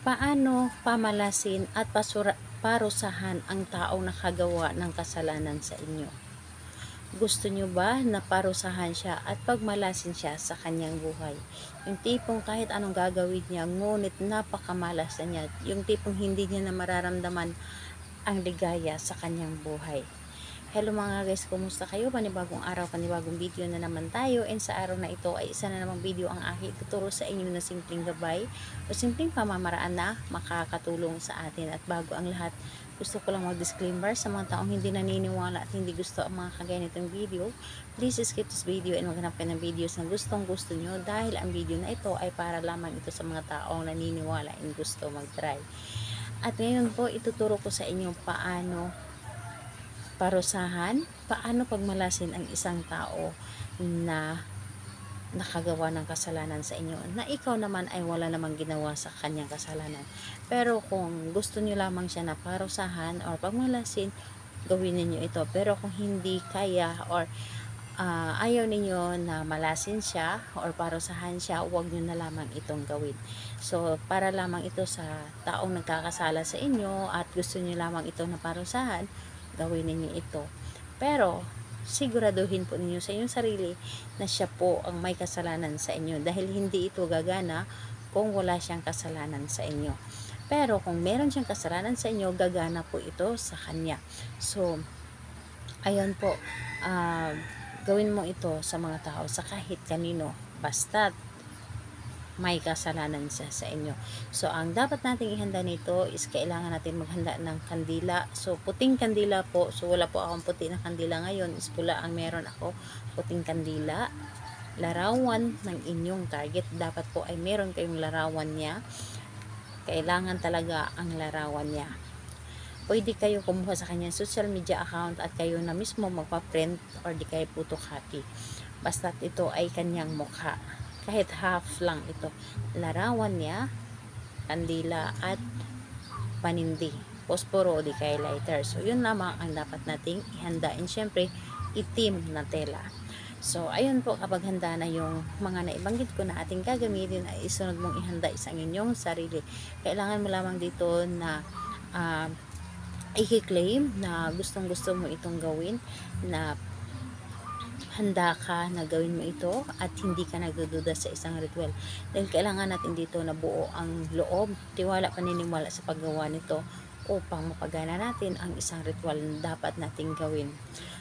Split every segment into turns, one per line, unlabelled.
Paano pamalasin at parusahan ang taong nakagawa ng kasalanan sa inyo? Gusto nyo ba na parusahan siya at pagmalasin siya sa kanyang buhay? Yung tipong kahit anong gagawin niya, ngunit napakamalas na niya. Yung tipong hindi niya na mararamdaman ang ligaya sa kanyang buhay. Hello mga guys, kumusta kayo? Panibagong araw, panibagong video na naman tayo. And sa araw na ito ay isa na namang video ang aking tuturo sa inyo na simpleng gabay o simpleng pamamaraan na makakatulong sa atin. At bago ang lahat, gusto ko lang mag-disclaimer sa mga taong hindi naniniwala at hindi gusto ang mga kagaya nitong video. Please skip this video and maghanap kayo ng videos na gustong gusto nyo dahil ang video na ito ay para lamang ito sa mga taong naniniwala and gusto mag-try. At ngayon po, ituturo ko sa inyo paano parusahan, paano pagmalasin ang isang tao na nakagawa ng kasalanan sa inyo, na ikaw naman ay wala namang ginawa sa kanyang kasalanan. Pero kung gusto niyo lamang siya na parusahan or pagmalasin, gawin niyo ito. Pero kung hindi kaya or ayaw ninyo na malasin siya or parusahan siya, huwag nyo na lamang itong gawin. So, para lamang ito sa taong nagkakasala sa inyo at gusto nyo lamang ito na parusahan, gawin ninyo ito. Pero, siguraduhin po ninyo sa inyong sarili na siya po ang may kasalanan sa inyo dahil hindi ito gagana kung wala siyang kasalanan sa inyo. Pero, kung meron siyang kasalanan sa inyo, gagana po ito sa kanya. So, ayun po, gawin mo ito sa mga tao, sa kahit kanino, basta may kasalanan siya sa inyo. So, ang dapat nating ihanda nito is kailangan natin maghanda ng kandila. So, puting kandila po. So, wala po akong puti na kandila ngayon. Is pula ang meron ako. Puting kandila. Larawan ng inyong target. Dapat po ay meron kayong larawan niya. Kailangan talaga ang larawan niya. Pwede kayo kumuha sa kanyang social media account at kayo na mismo magpa-print or di kayo photocopy. Basta ito ay kanyang mukha. Kahit half lang ito. Larawan niya, kandila at panindi. Posporo o di kaya lighter. So, yun lamang ang dapat nating ihanda. And syempre, itim na tela. So, ayun po, kapag handa na yung mga naibanggit ko na ating gagamitin, ay isunod mong ihanda isang inyong sarili. Kailangan mo lamang dito na i-claim na gustong gusto mo itong gawin, na handa ka na gawin mo ito at hindi ka nagdududa sa isang ritual. Dahil kailangan natin dito na buo ang loob, tiwala, paniniwala sa paggawa nito upang mapagana natin ang isang ritual na dapat nating gawin.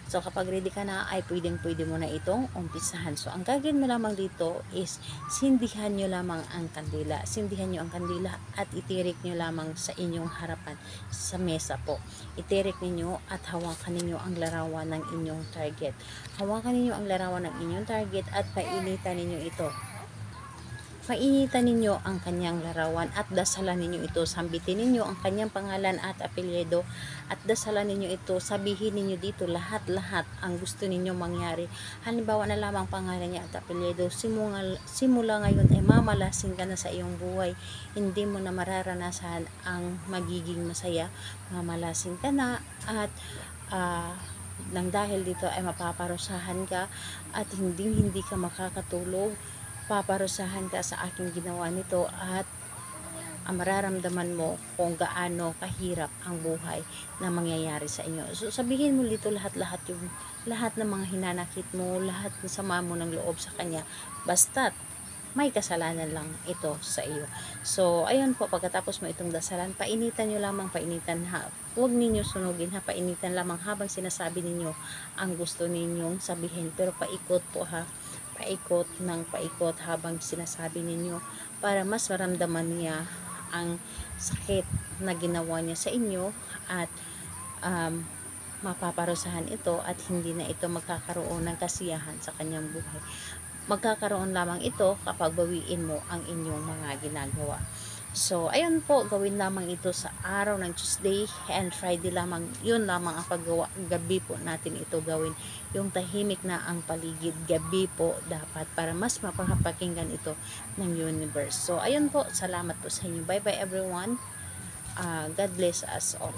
So, kapag ready ka na, ay pwede mo na itong umpisahan. So, ang gagawin mo lamang dito is sindihan nyo lamang ang kandila. Sindihan nyo ang kandila at itirik nyo lamang sa inyong harapan sa mesa po. Itirik ninyo at hawakan ninyo ang larawan ng inyong target. Hawakan ninyo ang larawan ng inyong target at painitan ninyo ito. Painitan ninyo ang kanyang larawan at dasalan ninyo ito. Sambitin ninyo ang kanyang pangalan at apelyido at dasalan ninyo ito. Sabihin ninyo dito lahat-lahat ang gusto ninyo mangyari. Halimbawa na lamang pangalan niya at apelyido. Simula ngayon ay mamalasin ka na sa iyong buhay. Hindi mo na mararanasan ang magiging masaya. Mamalasin ka na at nang dahil dito ay mapaparusahan ka at hindi ka makakatulog. Paparusahan ka sa aking ginawa nito at mararamdaman mo kung gaano kahirap ang buhay na mangyayari sa inyo. So, sabihin mo dito lahat-lahat yung lahat ng mga hinanakit mo, lahat ng sama mo ng loob sa kanya, basta't may kasalanan lang ito sa iyo. So, ayun po, pagkatapos mo itong dasalan, painitan nyo lamang, painitan ha. Huwag ninyo sunugin ha, painitan lamang habang sinasabi ninyo ang gusto ninyong sabihin. Pero paikot po ha, paikot ng paikot habang sinasabi ninyo para mas maramdaman niya ang sakit na ginawa niya sa inyo at mapaparusahan ito at hindi na ito magkakaroon ng kasiyahan sa kanyang buhay. Magkakaroon lamang ito kapag bawiin mo ang inyong mga ginagawa. So, ayun po, gawin lamang ito sa araw ng Tuesday and Friday lamang. Yun lamang ang paggawa. Gabi po natin ito gawin. Yung tahimik na ang paligid, gabi po dapat para mas mapapakinggan ito ng universe. So, ayun po, salamat po sa inyo. Bye-bye everyone. God bless us all.